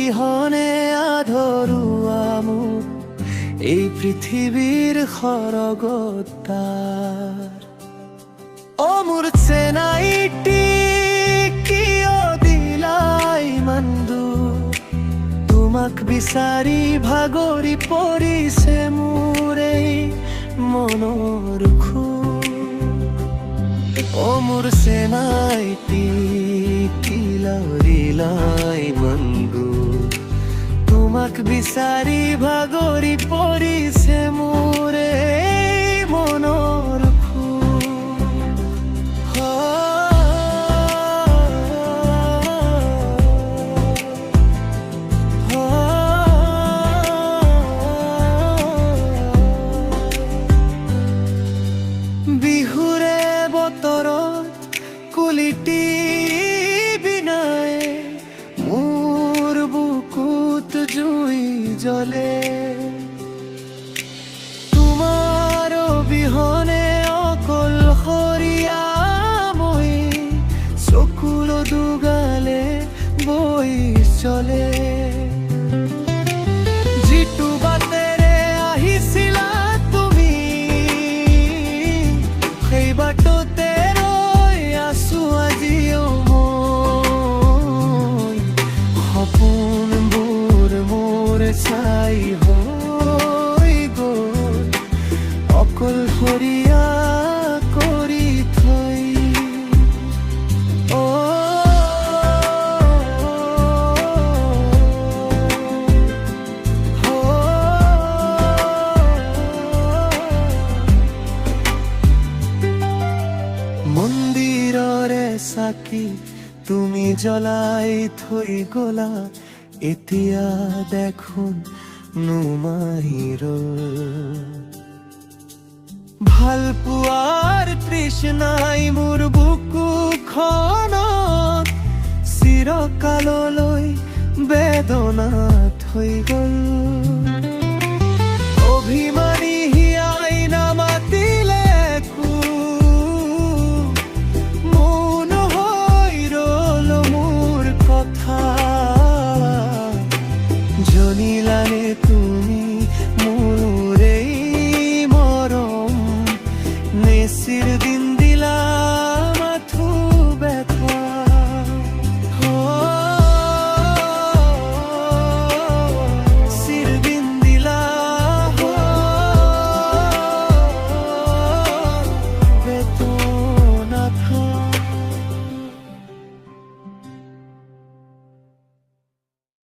বিহনে আধৰুৱা মোৰ এই পৃথিৱীৰ সৰগতাৰ। অ মোৰ চেনাইটি কিয় দিলা ইমান দূৰ, তোমাক বিচাৰি ভাগৰি পৰিছে মোৰ এই মনৰ খুৰ। অ মোৰ চেনাইটি কিয় দিলা ইমান দূৰ, তোমাক বিচাৰি ভাগৰি পৰিছে মোৰ এই মনৰ বিহুৰে বতৰত কুলিটি বিনাই মোৰ বুকুত জুই জ্বলে। তোমাৰ অবিহনে অকলশৰীয়া মই, চকুৰ দুগালে বৈ চলে। যিটো বাটেৰে আহিছিলা তুমি, সেই বাটতে ৰৈ আছো আজিও মই। সপোনবোৰ মোৰ ছাই হৈ গ'ল অকলশৰীয়া কৰি থৈ। মন্দিৰৰে চাকি তুমি জ্বলাই থৈ গলা, এতিয়া দেখোন নুমাই ৰ'ল। ভাল পোৱাৰ তৃষ্ণাই মোৰ বুকুখনত চিৰকাললৈ বেদনা থৈ গ'ল।